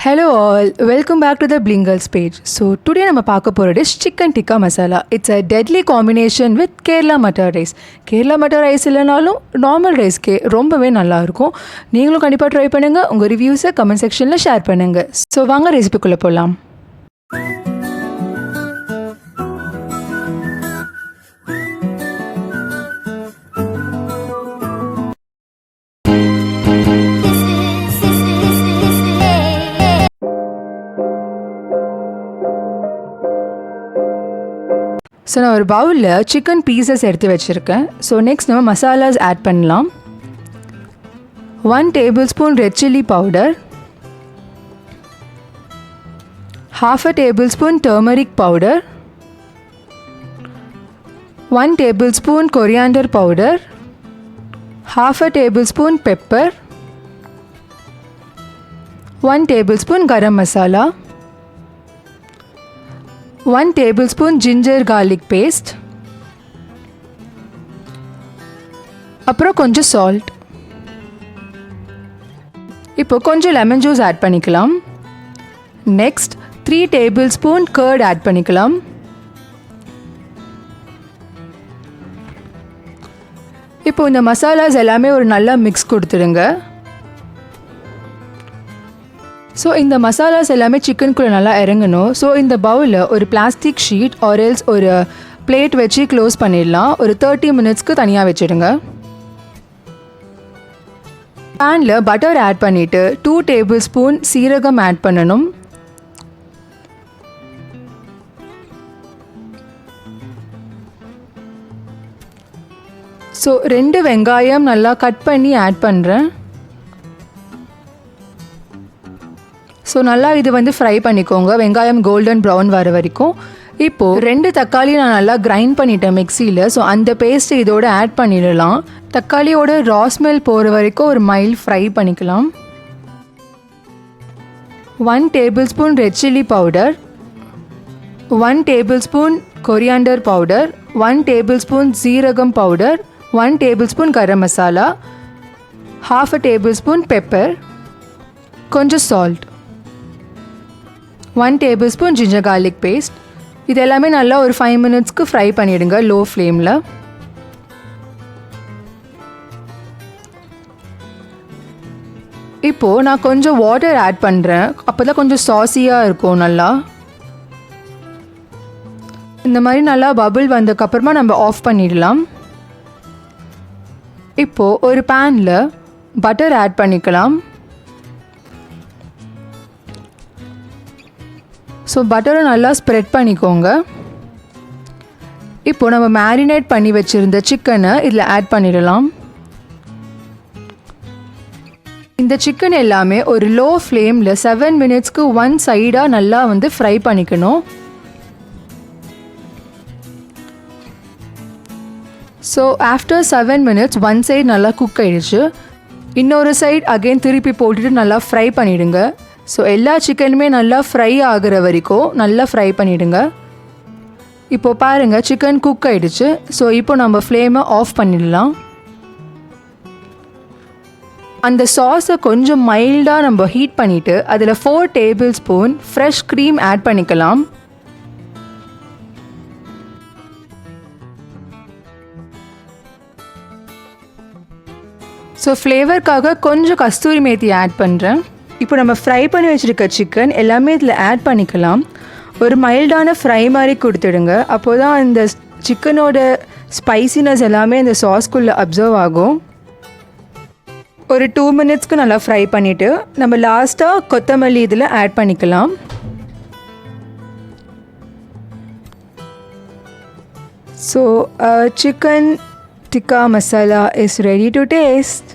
Hello all, welcome back to the Blingles page. So today நம்ம பார்க்க போகிற dish chicken tikka masala. It's a deadly combination with Kerala mutton rice. Kerala mutton rice இல்லைனாலும் normal ரைஸ்க்கே ரொம்பவே நல்லா இருக்கும். நீங்களும் கண்டிப்பாக ட்ரை பண்ணுங்கள். உங்கள் ரிவ்யூஸை கமெண்ட் செக்ஷனில் ஷேர் பண்ணுங்கள். ஸோ வாங்க ரெசிபிக்குள்ளே போகலாம். ஸோ நான் ஒரு பவுலில் சிக்கன் பீசஸ் எடுத்து வச்சுருக்கேன். ஸோ நெக்ஸ்ட் நம்ம மசாலாஸ் ஆட் பண்ணலாம். 1 tablespoon red chilli powder, 1/2 tablespoon turmeric powder, 1 tablespoon coriander powder, 1/2 tablespoon pepper, 1 tablespoon garam masala, 1 tablespoon ginger garlic paste, அப்புறம் கொஞ்சம் சால்ட். இப்போ கொஞ்சம் லெமன் ஜூஸ் ஆட் பண்ணிக்கலாம். நெக்ஸ்ட் 3 tablespoon கர்ட் ஆட் பண்ணிக்கலாம். இப்போ இந்த மசாலாஸ் எல்லாமே ஒரு நல்லா மிக்ஸ் கொடுத்துடுங்க. ஸோ இந்த மசாலாஸ் எல்லாமே சிக்கனுக்குள்ளே நல்லா இறங்கணும். ஸோ இந்த பவுலில் ஒரு பிளாஸ்டிக் ஷீட் ஆர்எல்ஸ் ஒரு பிளேட் வச்சு க்ளோஸ் பண்ணிடலாம். ஒரு 30 minutesக்கு தனியாக வச்சுடுங்க. பேனில் பட்டர் ஆட் பண்ணிவிட்டு 2 tablespoon சீரகம் ஆட் பண்ணணும். ஸோ 2 வெங்காயம் நல்லா கட் பண்ணி ஆட் பண்ணுறேன். ஸோ நல்லா இது ஃப்ரை பண்ணிக்கோங்க, வெங்காயம் கோல்டன் ப்ரௌன் வர வரைக்கும். இப்போது 2 தக்காளி நான் நல்லா கிரைண்ட் பண்ணிட்டேன் மிக்சியில். ஸோ அந்த பேஸ்ட்டு இதோடு ஆட் பண்ணிடலாம். தக்காளியோட ரா ஸ்மெல் போகிற வரைக்கும் ஒரு மைல்ட் ஃப்ரை பண்ணிக்கலாம். 1 tablespoon red chilli powder, 1 tablespoon coriander powder, 1 tablespoon சீரகம் powder, 1 tablespoon garam masala, 1/2 tablespoon pepper, கொஞ்சம் salt, 1 tablespoon ginger garlic paste. இது எல்லாமே நல்லா ஒரு 5 minutesக்கு ஃப்ரை பண்ணிவிடுங்க லோ ஃப்ளேமில். இப்போது நான் கொஞ்சம் வாட்டர் ஆட் பண்ணுறேன். அப்போ தான் கொஞ்சம் சாஸியாக இருக்கும். நல்லா இந்த மாதிரி நல்லா பபிள் வந்ததுக்கப்புறமா நம்ம ஆஃப் பண்ணிடலாம். இப்போது ஒரு பேனில் பட்டர் ஆட் பண்ணிக்கலாம். ஸோ பட்டரை நல்லா ஸ்ப்ரெட் பண்ணிக்கோங்க. இப்போது நம்ம மேரினேட் பண்ணி வச்சுருந்த சிக்கனை இதில் ஆட் பண்ணிடலாம். இந்த சிக்கன் எல்லாமே ஒரு லோ ஃப்ளேமில் 7 minutesக்கு ஒன் சைடாக நல்லா ஃப்ரை பண்ணிக்கணும். So after 7 minutes one side நல்லா குக் ஆகிடுச்சு. இன்னொரு சைடு அகெயின் திருப்பி போட்டுட்டு நல்லா ஃப்ரை பண்ணிவிடுங்க. ஸோ எல்லா சிக்கனுமே நல்லா ஃப்ரை ஆகிற வரைக்கும் நல்லா ஃப்ரை பண்ணிவிடுங்க. இப்போது பாருங்கள் சிக்கன் குக் ஆகிடுச்சு. ஸோ இப்போ நம்ம ஃப்ளேமை ஆஃப் பண்ணிடலாம். அந்த சாஸை கொஞ்சம் மைல்டாக நம்ம ஹீட் பண்ணிவிட்டு அதில் 4 tablespoon ஃப்ரெஷ் க்ரீம் ஆட் பண்ணிக்கலாம். ஸோ ஃப்ளேவருக்காக கொஞ்சம் கஸ்தூரி மேத்தி ஆட் பண்ணுறேன். இப்போ நம்ம ஃப்ரை பண்ணி வச்சுருக்க சிக்கன் எல்லாமே இதில் ஆட் பண்ணிக்கலாம். ஒரு மைல்டான ஃப்ரை மாதிரி கொடுத்துடுங்க. அப்போ தான் இந்த சிக்கனோட ஸ்பைசினஸ் எல்லாமே இந்த சாஸ்குள்ளே அப்சர்வ் ஆகும். ஒரு 2 minutesக்கு நல்லா ஃப்ரை பண்ணிவிட்டு நம்ம லாஸ்ட்டாக கொத்தமல்லி இதில் ஆட் பண்ணிக்கலாம். So chicken tikka masala is ready to taste.